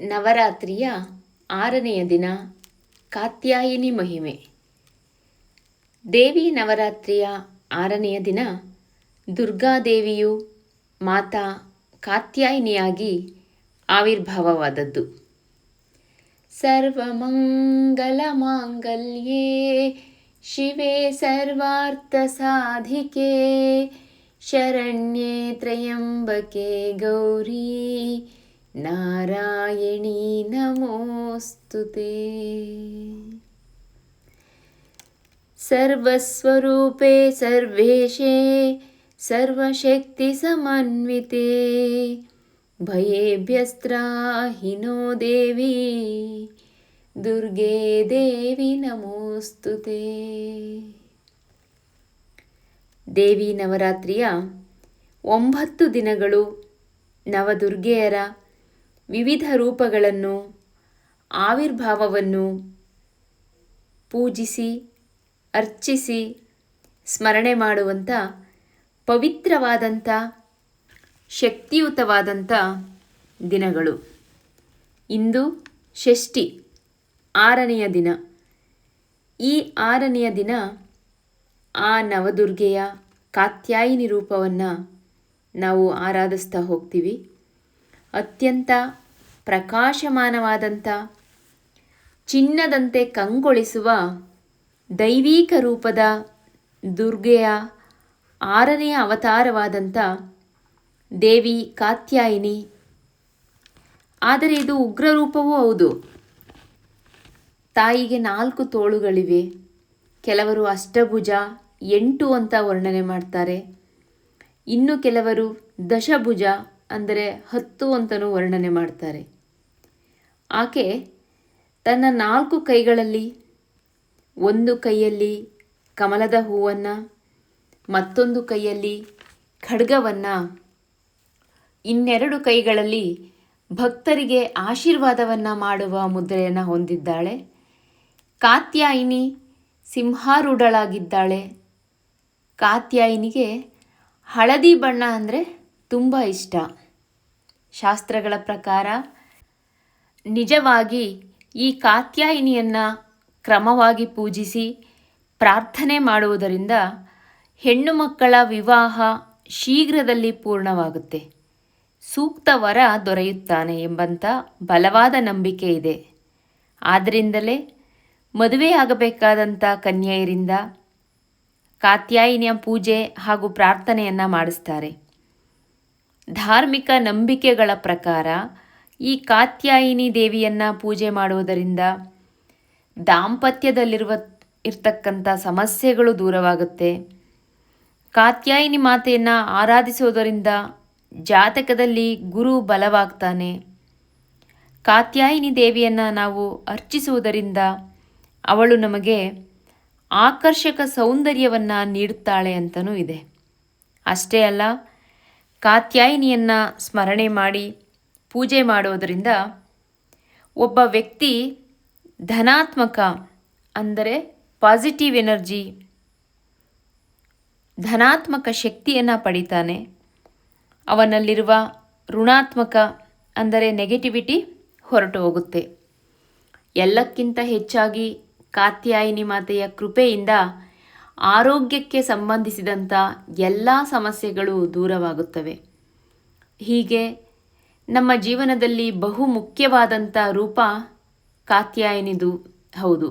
ನವರಾತ್ರಿಯ 6ನೆಯ ದಿನ ಕಾತ್ಯಾಯಿನಿ ಮಹಿಮೆ. ದೇವಿ ನವರಾತ್ರಿಯ 6ನೆಯ ದಿನ ದುರ್ಗಾದೇವಿಯು ಮಾತಾ ಕಾತ್ಯಾಯಿನಿಯಾಗಿ ಆವಿರ್ಭಾವವಾದದ್ದು. ಸರ್ವಮಂಗಲ ಮಾಂಗಲ್ಯೇ ಶಿವೆ ಸರ್ವಾರ್ಥ ಸಾಧಿಕೆ ಶರಣ್ಯೇ ತ್ರಯಂಬಕೆ ಗೌರಿ ನಾರಾಯಣೀ ನಮೋಸ್ತುತೆ. ಸರ್ವಸ್ವರೂಪೇ ಸರ್ವೇಶೇ ಸರ್ವಶಕ್ತಿ ಸಮನ್ವಿತೆ ಭಯೇಭ್ಯಸ್ತ್ರಾಹಿ ನೋ ದೇವಿ ದುರ್ಗೆ ದೇವಿ ನಮೋಸ್ತುತೆ. ದೇವಿ ನವರಾತ್ರಿಯ 9 ದಿನಗಳು ನವದುರ್ಗೆಯರ ವಿವಿಧ ರೂಪಗಳನ್ನು ಆವಿರ್ಭಾವವನ್ನು ಪೂಜಿಸಿ ಅರ್ಚಿಸಿ ಸ್ಮರಣೆ ಮಾಡುವಂಥ ಪವಿತ್ರವಾದಂಥ ಶಕ್ತಿಯುತವಾದಂಥ ದಿನಗಳು. ಇಂದು ಷಷ್ಠಿ 6ನೆಯ ದಿನ. ಈ 6ನೆಯ ದಿನ ಆ ನವದುರ್ಗೆಯ ಕಾತ್ಯಾಯಿನಿ ರೂಪವನ್ನು ನಾವು ಆರಾಧಿಸ್ತಾ ಹೋಗ್ತೀವಿ. ಅತ್ಯಂತ ಪ್ರಕಾಶಮಾನವಾದಂಥ ಚಿನ್ನದಂತೆ ಕಂಗೊಳಿಸುವ ದೈವೀಕ ರೂಪದ ದುರ್ಗೆಯ 6ನೆಯ ಅವತಾರವಾದಂಥ ದೇವಿ ಕಾತ್ಯಾಯಿನಿ. ಆದರೆ ಇದು ಉಗ್ರ ರೂಪವೂ ಹೌದು. ತಾಯಿಗೆ 4 ತೋಳುಗಳಿವೆ. ಕೆಲವರು ಅಷ್ಟಭುಜ 8 ಅಂತ ವರ್ಣನೆ ಮಾಡ್ತಾರೆ. ಇನ್ನು ಕೆಲವರು ದಶಭುಜ ಅಂದರೆ 10 ಅಂತಲೂ ವರ್ಣನೆ ಮಾಡ್ತಾರೆ. ಆಕೆ ತನ್ನ 4 ಕೈಗಳಲ್ಲಿ ಒಂದು ಕೈಯಲ್ಲಿ ಕಮಲದ ಹೂವನ್ನು, ಮತ್ತೊಂದು ಕೈಯಲ್ಲಿ ಖಡ್ಗವನ್ನು, ಇನ್ನೆರಡು ಕೈಗಳಲ್ಲಿ ಭಕ್ತರಿಗೆ ಆಶೀರ್ವಾದವನ್ನು ಮಾಡುವ ಮುದ್ರೆಯನ್ನು ಹೊಂದಿದ್ದಾಳೆ. ಕಾತ್ಯಾಯಿನಿ ಸಿಂಹಾರೂಢಳಾಗಿದ್ದಾಳೆ. ಕಾತ್ಯಾಯಿನಿಗೆ ಹಳದಿ ಬಣ್ಣ ಅಂದರೆ ತುಂಬ ಇಷ್ಟ. ಶಾಸ್ತ್ರಗಳ ಪ್ರಕಾರ ನಿಜವಾಗಿ ಈ ಕಾತ್ಯಾಯಿನಿಯನ್ನು ಕ್ರಮವಾಗಿ ಪೂಜಿಸಿ ಪ್ರಾರ್ಥನೆ ಮಾಡುವುದರಿಂದ ಹೆಣ್ಣು ಮಕ್ಕಳ ವಿವಾಹ ಶೀಘ್ರದಲ್ಲಿ ಪೂರ್ಣವಾಗುತ್ತೆ, ಸೂಕ್ತ ವರ ದೊರೆಯುತ್ತಾನೆ ಎಂಬಂಥ ಬಲವಾದ ನಂಬಿಕೆ ಇದೆ. ಆದ್ದರಿಂದಲೇ ಮದುವೆಯಾಗಬೇಕಾದಂಥ ಕನ್ಯೆಯರಿಂದ ಕಾತ್ಯಾಯಿನಿಯ ಪೂಜೆ ಹಾಗೂ ಪ್ರಾರ್ಥನೆಯನ್ನು ಮಾಡಿಸ್ತಾರೆ. ಧಾರ್ಮಿಕ ನಂಬಿಕೆಗಳ ಪ್ರಕಾರ ಈ ಕಾತ್ಯಾಯಿನಿ ದೇವಿಯನ್ನು ಪೂಜೆ ಮಾಡುವುದರಿಂದ ಇರ್ತಕ್ಕಂಥ ಸಮಸ್ಯೆಗಳು ದೂರವಾಗುತ್ತೆ. ಕಾತ್ಯಾಯಿನಿ ಮಾತೆಯನ್ನು ಆರಾಧಿಸುವುದರಿಂದ ಜಾತಕದಲ್ಲಿ ಗುರು ಬಲವಾಗ್ತಾನೆ. ಕಾತ್ಯಾಯಿನಿ ದೇವಿಯನ್ನು ನಾವು ಅರ್ಚಿಸುವುದರಿಂದ ಅವಳು ನಮಗೆ ಆಕರ್ಷಕ ಸೌಂದರ್ಯವನ್ನು ನೀಡುತ್ತಾಳೆ ಅಂತಲೂ ಇದೆ. ಅಷ್ಟೇ ಅಲ್ಲ, ಕಾತ್ಯಾಯಿನಿಯನ್ನು ಸ್ಮರಣೆ ಮಾಡಿ ಪೂಜೆ ಮಾಡುವುದರಿಂದ ಒಬ್ಬ ವ್ಯಕ್ತಿ ಧನಾತ್ಮಕ ಅಂದರೆ ಪಾಸಿಟಿವ್ ಎನರ್ಜಿ, ಧನಾತ್ಮಕ ಶಕ್ತಿಯನ್ನು ಪಡಿತಾನೆ. ಅವನಲ್ಲಿರುವ ಋಣಾತ್ಮಕ ಅಂದರೆ ನೆಗೆಟಿವಿಟಿ ಹೊರಟು ಹೋಗುತ್ತೆ. ಎಲ್ಲಕ್ಕಿಂತ ಹೆಚ್ಚಾಗಿ ಕಾತ್ಯಾಯಿನಿ ಮಾತೆಯ ಕೃಪೆಯಿಂದ ಆರೋಗ್ಯಕ್ಕೆ ಸಂಬಂಧಿಸಿದಂಥ ಎಲ್ಲ ಸಮಸ್ಯೆಗಳು ದೂರವಾಗುತ್ತವೆ. ಹೀಗೆ ನಮ್ಮ ಜೀವನದಲ್ಲಿ ಬಹು ಮುಖ್ಯವಾದಂಥ ರೂಪ ಕಾತ್ಯಾಯಿನಿದು ಹೌದು.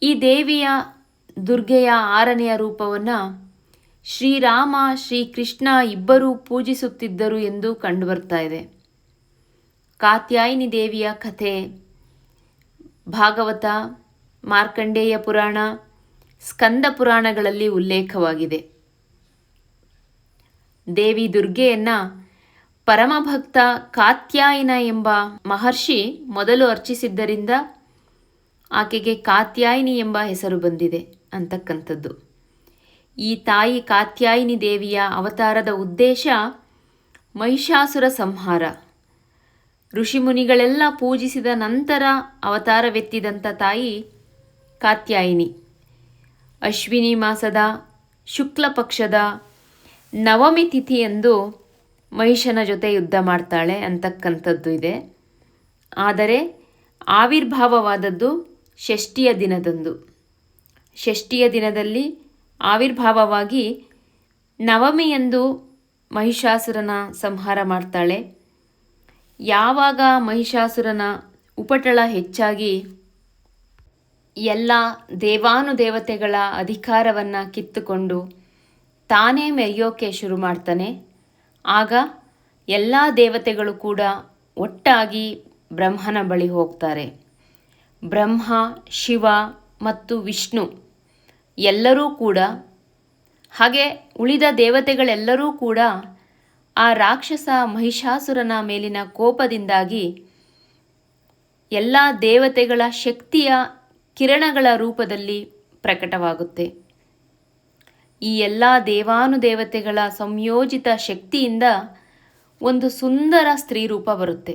ಈ ದೇವಿಯ ದುರ್ಗೆಯ 6ನೆಯ ರೂಪವನ್ನು ಶ್ರೀರಾಮ ಶ್ರೀಕೃಷ್ಣ ಇಬ್ಬರೂ ಪೂಜಿಸುತ್ತಿದ್ದರು ಎಂದು ಕಂಡುಬರ್ತಾ ಇದೆ. ಕಾತ್ಯಾಯಿನಿ ದೇವಿಯ ಕಥೆ ಭಾಗವತ, ಮಾರ್ಕಂಡೇಯ ಪುರಾಣ, ಸ್ಕಂದ ಪುರಾಣಗಳಲ್ಲಿ ಉಲ್ಲೇಖವಾಗಿದೆ. ದೇವಿ ದುರ್ಗೆಯನ್ನು ಪರಮಭಕ್ತ ಕಾತ್ಯಾಯನ ಎಂಬ ಮಹರ್ಷಿ ಮೊದಲು ಅರ್ಚಿಸಿದ್ದರಿಂದ ಆಕೆಗೆ ಕಾತ್ಯಾಯಿನಿ ಎಂಬ ಹೆಸರು ಬಂದಿದೆ ಅಂತಕ್ಕಂಥದ್ದು. ಈ ತಾಯಿ ಕಾತ್ಯಾಯಿನಿ ದೇವಿಯ ಅವತಾರದ ಉದ್ದೇಶ ಮಹಿಷಾಸುರ ಸಂಹಾರ. ಋಷಿಮುನಿಗಳೆಲ್ಲ ಪೂಜಿಸಿದ ನಂತರ ಅವತಾರವೆತ್ತಿದಂಥ ತಾಯಿ ಕಾತ್ಯಾಯಿನಿ. ಅಶ್ವಿನಿ ಮಾಸದ ಶುಕ್ಲ ಪಕ್ಷದ ನವಮಿ ತಿಥಿಯಂದು ಮಹಿಷನ ಜೊತೆ ಯುದ್ಧ ಮಾಡ್ತಾಳೆ ಅಂತಕ್ಕಂಥದ್ದು ಇದೆ. ಆದರೆ ಆವಿರ್ಭಾವವಾದದ್ದು ಷಷ್ಠಿಯ ದಿನದಂದು. ಷಷ್ಠಿಯ ದಿನದಲ್ಲಿ ಆವಿರ್ಭಾವವಾಗಿ ನವಮಿಯಂದು ಮಹಿಷಾಸುರನ ಸಂಹಾರ ಮಾಡ್ತಾಳೆ. ಯಾವಾಗ ಮಹಿಷಾಸುರನ ಉಪಟಳ ಹೆಚ್ಚಾಗಿ ಎಲ್ಲ ದೇವಾನುದೇವತೆಗಳ ಅಧಿಕಾರವನ್ನು ಕಿತ್ತುಕೊಂಡು ತಾನೇ ಮೆರೆಯೋಕೆ ಶುರು ಮಾಡ್ತಾನೆ, ಆಗ ಎಲ್ಲ ದೇವತೆಗಳು ಕೂಡ ಒಟ್ಟಾಗಿ ಬ್ರಹ್ಮನ ಬಳಿ ಹೋಗ್ತಾರೆ. ಬ್ರಹ್ಮ, ಶಿವ ಮತ್ತು ವಿಷ್ಣು ಎಲ್ಲರೂ ಕೂಡ, ಹಾಗೆ ಉಳಿದ ದೇವತೆಗಳೆಲ್ಲರೂ ಕೂಡ ಆ ರಾಕ್ಷಸ ಮಹಿಷಾಸುರನ ಮೇಲಿನ ಕೋಪದಿಂದಾಗಿ ಎಲ್ಲ ದೇವತೆಗಳ ಶಕ್ತಿಯ ಕಿರಣಗಳ ರೂಪದಲ್ಲಿ ಪ್ರಕಟವಾಗುತ್ತೆ. ಈ ಎಲ್ಲ ದೇವಾನುದೇವತೆಗಳ ಸಂಯೋಜಿತ ಶಕ್ತಿಯಿಂದ ಒಂದು ಸುಂದರ ಸ್ತ್ರೀ ರೂಪ ಬರುತ್ತೆ.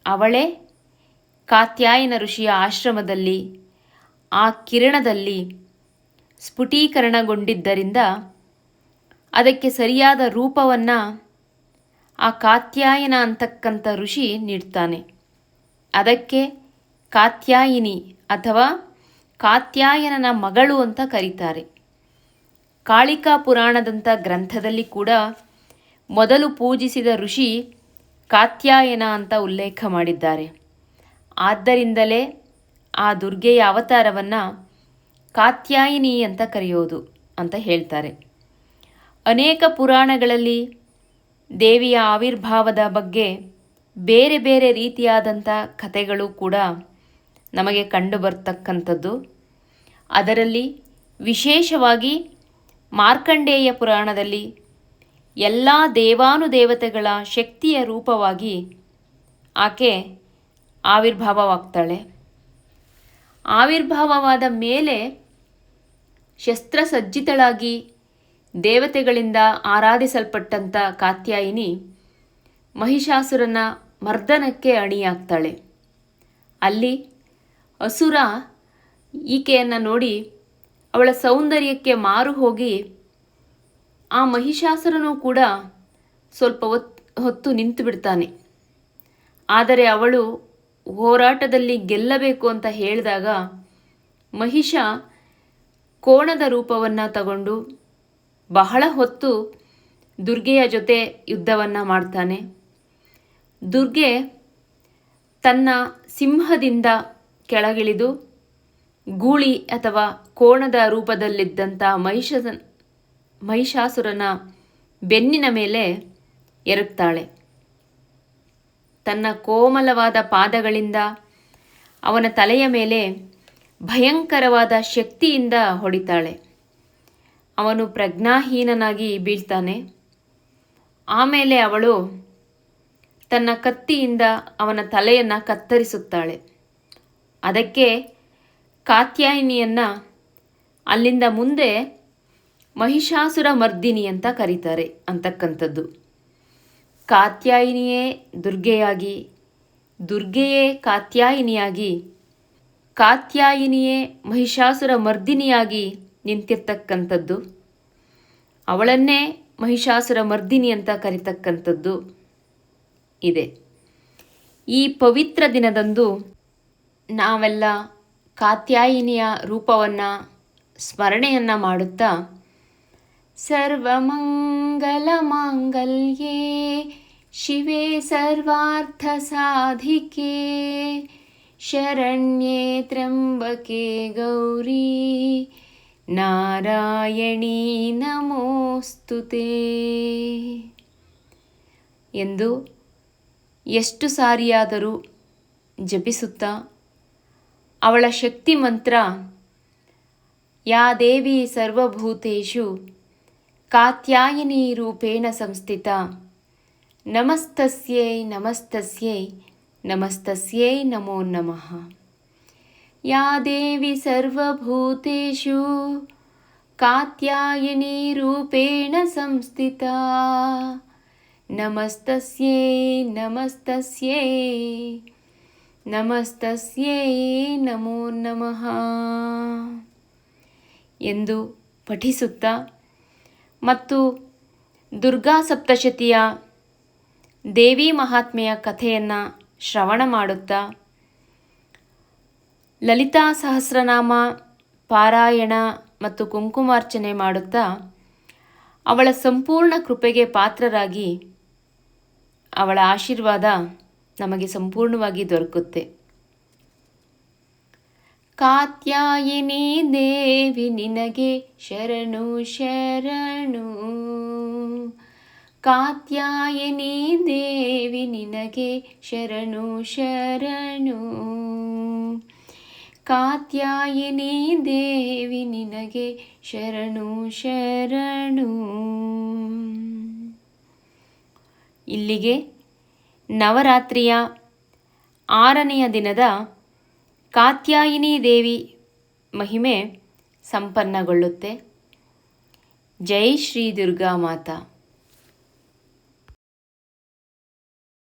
ಅವಳೇ ಕಾತ್ಯಾಯನ ಋಷಿಯ ಆಶ್ರಮದಲ್ಲಿ ಆ ಕಿರಣದಲ್ಲಿ ಸ್ಫುಟೀಕರಣಗೊಂಡಿದ್ದರಿಂದ ಅದಕ್ಕೆ ಸರಿಯಾದ ರೂಪವನ್ನು ಆ ಕಾತ್ಯಾಯನ ಅಂತಕ್ಕಂಥ ಋಷಿ ನೀಡ್ತಾನೆ. ಅದಕ್ಕೆ ಕಾತ್ಯಾಯಿನಿ ಅಥವಾ ಕಾತ್ಯಾಯನನ ಮಗಳು ಅಂತ ಕರೀತಾರೆ. ಕಾಳಿಕಾ ಪುರಾಣದಂಥ ಗ್ರಂಥದಲ್ಲಿ ಕೂಡ ಮೊದಲು ಪೂಜಿಸಿದ ಋಷಿ ಕಾತ್ಯಾಯನ ಅಂತ ಉಲ್ಲೇಖ ಮಾಡಿದ್ದಾರೆ. ಆದ್ದರಿಂದಲೇ ಆ ದುರ್ಗೆಯ ಅವತಾರವನ್ನು ಕಾತ್ಯಾಯಿನಿ ಅಂತ ಕರೆಯೋದು ಅಂತ ಹೇಳ್ತಾರೆ. ಅನೇಕ ಪುರಾಣಗಳಲ್ಲಿ ದೇವಿಯ ಆವಿರ್ಭಾವದ ಬಗ್ಗೆ ಬೇರೆ ಬೇರೆ ರೀತಿಯಾದಂಥ ಕಥೆಗಳು ಕೂಡ ನಮಗೆ ಕಂಡು ಬರ್ತಕ್ಕಂಥದ್ದು. ಅದರಲ್ಲಿ ವಿಶೇಷವಾಗಿ ಮಾರ್ಕಂಡೇಯ ಪುರಾಣದಲ್ಲಿ ಎಲ್ಲ ದೇವಾನುದೇವತೆಗಳ ಶಕ್ತಿಯ ರೂಪವಾಗಿ ಆಕೆ ಆವಿರ್ಭಾವವಾಗ್ತಾಳೆ. ಆವಿರ್ಭಾವವಾದ ಮೇಲೆ ಶಸ್ತ್ರಸಜ್ಜಿತಳಾಗಿ ದೇವತೆಗಳಿಂದ ಆರಾಧಿಸಲ್ಪಟ್ಟಂಥ ಕಾತ್ಯಾಯಿನಿ ಮಹಿಷಾಸುರನ ಮರ್ದನಕ್ಕೆ ಅಣಿಯಾಗ್ತಾಳೆ. ಅಲ್ಲಿ ಅಸುರ ಈಕೆಯನ್ನು ನೋಡಿ ಅವಳ ಸೌಂದರ್ಯಕ್ಕೆ ಮಾರು ಹೋಗಿ ಆ ಮಹಿಷಾಸುರನೂ ಕೂಡ ಸ್ವಲ್ಪ ಹೊತ್ತು ನಿಂತು ಬಿಡ್ತಾನೆ. ಆದರೆ ಅವಳು ಹೋರಾಟದಲ್ಲಿ ಗೆಲ್ಲಬೇಕು ಅಂತ ಹೇಳಿದಾಗ ಮಹಿಷ ಕೋಣದ ರೂಪವನ್ನು ತಗೊಂಡು ಬಹಳ ಹೊತ್ತು ದುರ್ಗೆಯ ಜೊತೆ ಯುದ್ಧವನ್ನು ಮಾಡ್ತಾನೆ. ದುರ್ಗೆ ತನ್ನ ಸಿಂಹದಿಂದ ಕೆಳಗಿಳಿದು ಗೂಳಿ ಅಥವಾ ಕೋಣದ ರೂಪದಲ್ಲಿದ್ದಂಥ ಮಹಿಷಾಸುರನ ಬೆನ್ನಿನ ಮೇಲೆ ಎರಗ್ತಾಳೆ. ತನ್ನ ಕೋಮಲವಾದ ಪಾದಗಳಿಂದ ಅವನ ತಲೆಯ ಮೇಲೆ ಭಯಂಕರವಾದ ಶಕ್ತಿಯಿಂದ ಹೊಡಿತಾಳೆ. ಅವನು ಪ್ರಜ್ಞಾಹೀನನಾಗಿ ಬೀಳ್ತಾನೆ. ಆಮೇಲೆ ಅವಳು ತನ್ನ ಕತ್ತಿಯಿಂದ ಅವನ ತಲೆಯನ್ನು ಕತ್ತರಿಸುತ್ತಾಳೆ. ಅದಕ್ಕೆ ಕಾತ್ಯಾಯಿನಿಯನ್ನು ಅಲ್ಲಿಂದ ಮುಂದೆ ಮಹಿಷಾಸುರ ಮರ್ದಿನಿ ಅಂತ ಕರೀತಾರೆ ಅಂತಕ್ಕಂಥದ್ದು. ಕಾತ್ಯಾಯಿನಿಯೇ ದುರ್ಗೆಯಾಗಿ, ದುರ್ಗೆಯೇ ಕಾತ್ಯಾಯಿನಿಯಾಗಿ, ಕಾತ್ಯಾಯಿನಿಯೇ ಮಹಿಷಾಸುರ ಮರ್ದಿನಿಯಾಗಿ ನಿಂತಿರ್ತಕ್ಕಂಥದ್ದು. ಅವಳನ್ನೇ ಮಹಿಷಾಸುರ ಮರ್ದಿನಿ ಅಂತ ಕರೀತಕ್ಕಂಥದ್ದು ಇದೆ. ಈ ಪವಿತ್ರ ದಿನದಂದು ನಾವೆಲ್ಲ ಕಾತ್ಯಾಯಿನಿಯ ರೂಪವನ್ನು ಸ್ಮರಣೆಯನ್ನು ಮಾಡುತ್ತಾ ಸರ್ವಮಂಗಲಮಾಂಗಲ್ಯೇ ಶಿವೆ ಸರ್ವಾರ್ಥಸಾಧಿಕೆ ಶರಣ್ಯೇ ತ್ರ್ಯಂಬಕೆ ಗೌರಿ ನಾರಾಯಣೀ ನಮೋಸ್ತುತೇ ಎಂದು ಎಷ್ಟು ಸಾರಿಯಾದರೂ ಜಪಿಸುತ್ತಾ ಅವಳ ಶಕ್ತಿ ಮಂತ್ರ ಯಾ ದೇವಿ ಸರ್ವಭೂತೇಷು ಕಾತ್ಯಾಯಿನಿ ರೂಪೇಣ ಸಂಸ್ಥಿತ ನಮಸ್ತಸ್ಯೈ ನಮಸ್ತಸ್ಯೈ ನಮಸ್ತಸ್ಯೈ ನಮೋ ನಮಃ. ಯಾ ದೇವಿ ಸರ್ವಭೂತೇಷು ಕಾತ್ಯಾಯಿನಿ ರೂಪೇಣ ಸಂಸ್ಥಿತ ನಮಸ್ತಸ್ಯೈ ನಮಸ್ತಸ್ಯೈ ನಮಸ್ತಸ್ಯೈ ನಮೋ ನಮಃ ಎಂದು ಪಠಿಸುತ್ತಾ ಮತ್ತು ದುರ್ಗಾ ಸಪ್ತಶತಿಯ ದೇವಿ ಮಹಾತ್ಮೆಯ ಕಥೆಯನ್ನು ಶ್ರವಣ ಮಾಡುತ್ತಾ ಲಲಿತಾ ಸಹಸ್ರನಾಮ ಪಾರಾಯಣ ಮತ್ತು ಕುಂಕುಮಾರ್ಚನೆ ಮಾಡುತ್ತಾ ಅವಳ ಸಂಪೂರ್ಣ ಕೃಪೆಗೆ ಪಾತ್ರರಾಗಿ ಅವಳ ಆಶೀರ್ವಾದ ನಮಗೆ ಸಂಪೂರ್ಣವಾಗಿ ದೊರಕುತ್ತೆ. ಕಾತ್ಯಾಯಿನಿ ದೇವಿ ನಿನಗೆ ಶರಣು ಶರಣು, ಕಾತ್ಯಾಯಿನಿ ದೇವಿ ನಿನಗೆ ಶರಣು ಶರಣು, ಕಾತ್ಯಾಯಿನಿ ದೇವಿ ನಿನಗೆ ಶರಣು ಶರಣು. ಇಲ್ಲಿಗೆ ನವರಾತ್ರಿಯ 6ನೆಯ ದಿನದ ಕಾತ್ಯಾಯಿನಿ ದೇವಿ ಮಹಿಮೆ ಸಂಪನ್ನಗೊಳ್ಳುತ್ತೆ. ಜೈ ಶ್ರೀ ದುರ್ಗಾ ಮಾತಾ.